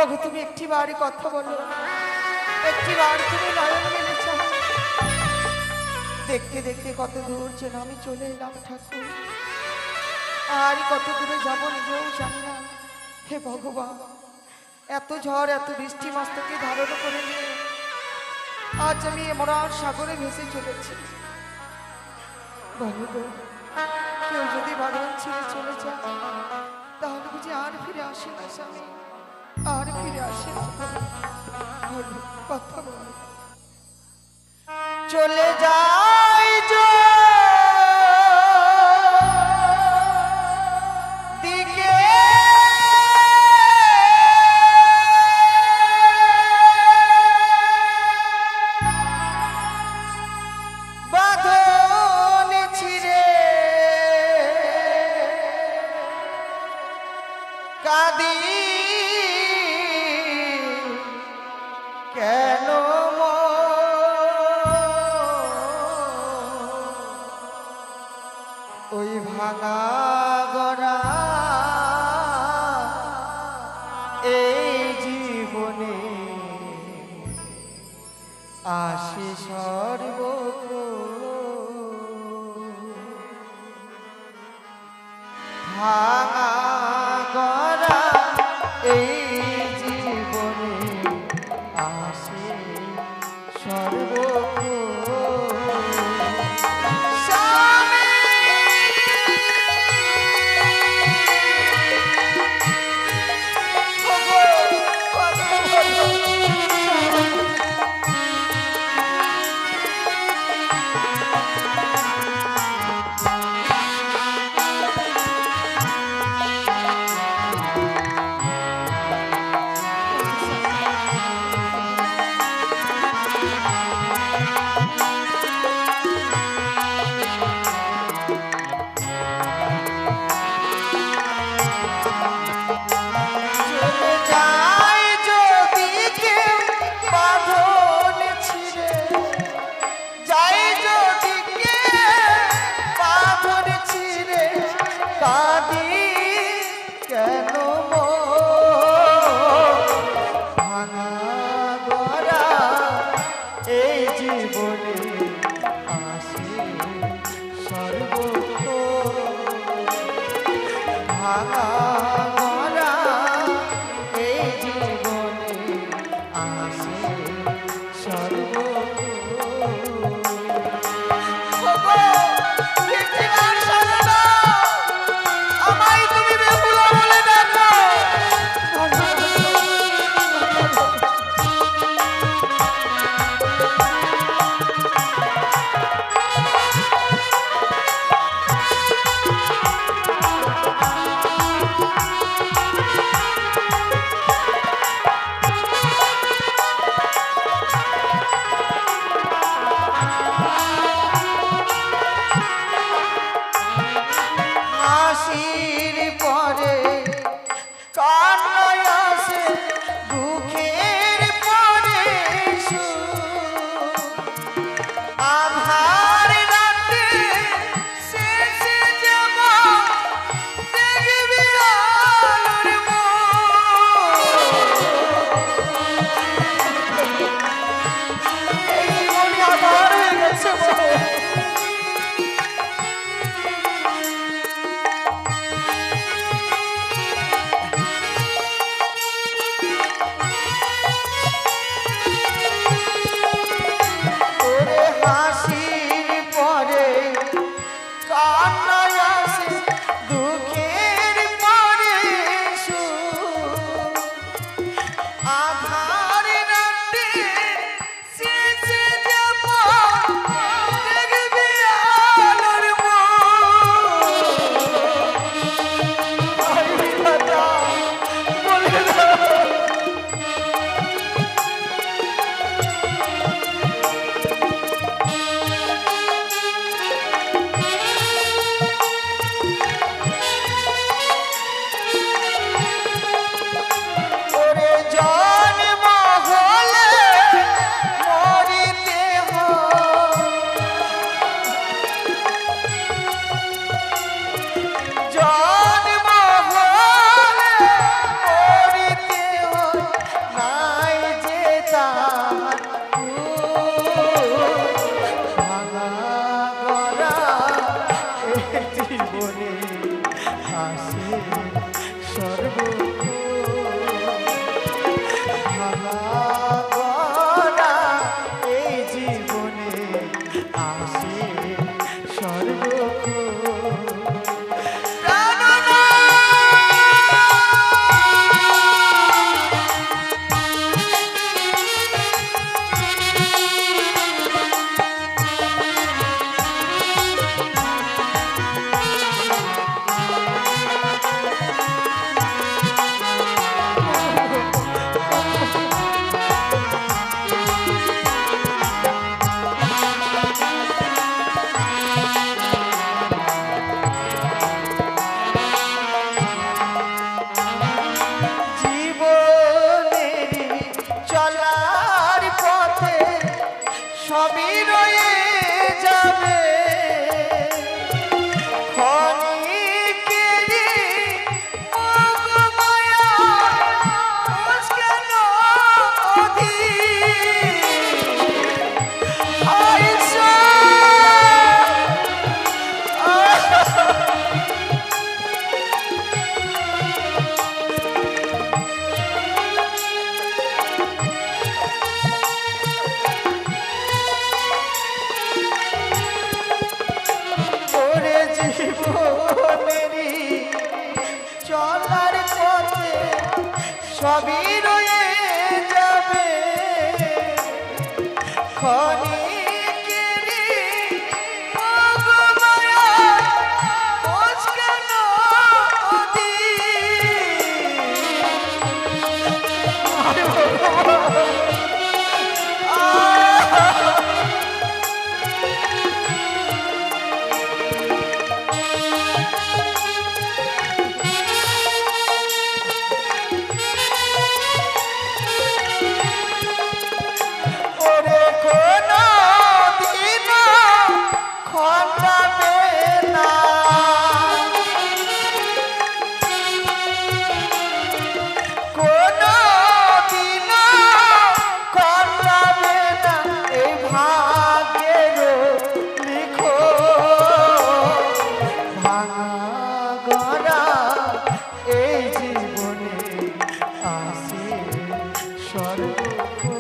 ওগো তুমি একটি বারই কথা বলো, একটি বার তুমি নয়ন মেলে চাও। দেখতে দেখতে কত দূর যেন আমি চলে এলাম ঠাকুর, আর কত দূরে যাবো নিজেও জানি না। হে ভগবান, এত ঝড় এত বৃষ্টি মস্তকে ধারণ করে নিয়ে আজ আমি এমরার সাগরে ভেসে চলেছি। বলো গো, কেউ যদি বাঁধন ছেড়ে চলে যায় তাহলে বুঝি আর ফিরে আসে না স্বামী, আর ফিরে আসে না। বলো, কথা বলো। চলে যাই দিকে বাঁধন ছিঁড়ে কাঁদি কেন ওই ভাঙা গড়া এই জীবনে আসে সর্ব ভাঙা গড়া এই জীবনে আসে সর্ব ওরে জান গড়া এই জীবনে আসে সর্বক্ষণ। সবই রয়ে যাবে ক্ষণিকেরই মোহমায়া মুশকিল অধীর। আইসা জীবনেরই চলার পথে সবই রয়ে যাবে ক্ষণিকেরই মোহমায়া মুশকিল ভাঙা গড়া এই জীবনে আসে সর্বক্ষণ।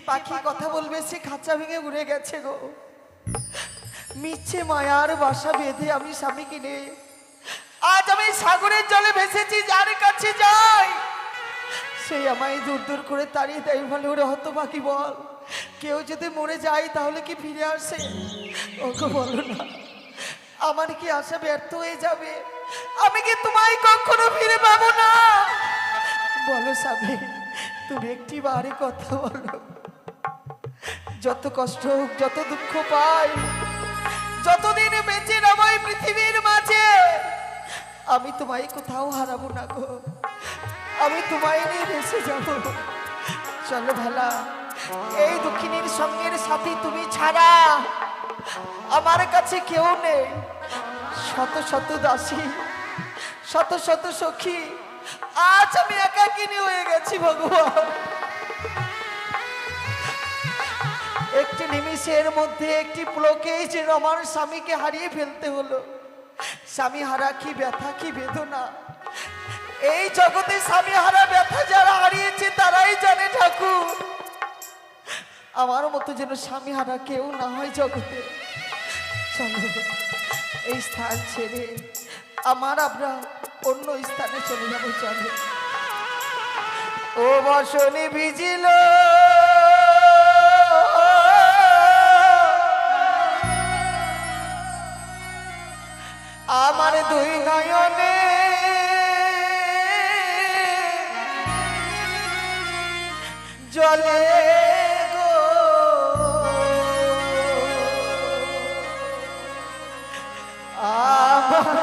পাখি কথা বলবে সে খাঁচা ভেঙে উড়ে গেছে গো। মিছে মায়ার বাসা বেঁধে আমি স্বামী কিনে আজ আমি সাগরের জলে ভেসেছি, যার কাছে যাই সেই আমায় দূর দূর করে তাড়িয়ে দেয়। ভালো ওরে হতভাগী বল, কেউ যদি মরে যায় তাহলে কি ফিরে আসে? ওকে বলো না, আমার কি আশা ব্যর্থ হয়ে যাবে? আমি কি তোমায় কখনো ফিরে পাবো না? বলো স্বামী, তুমি একটি বারে কথা বলো। যত কষ্ট হোক, যত দুঃখ পাই, যতদিন বেঁচে রবো পৃথিবীর মাঝে, আমি তোমায় কোথাও হারাবো না গো। আমি তোমায় নিয়ে ভেসে যাবো। চলো ভালা, এই দুঃখিনীর সঙ্গের সাথী তুমি ছাড়া আমার কাছে কেউ নেই। শত শত দাসী, শত শত সখী, আজ আমি একাকিনী হয়ে গেছি ভগবান। একটি নিমিষের মধ্যে একটি পুলকেই যেন আমার স্বামীকে হারিয়ে ফেলতে হলো। স্বামী হারা কি ব্যথা, কি বেদনা। এই জগতে স্বামী হারা ব্যথা যারা হারিয়েছে তারাই জানে ঠাকুর। আমার মতো যেন স্বামী হারা কেউ না হয় জগতে। চলো এই স্থান ছেড়ে আমরা অন্য স্থানে চলে যাবো। চলো। ও বসনে ভিজিল আমার দুই নয়নে, জলে গো আমার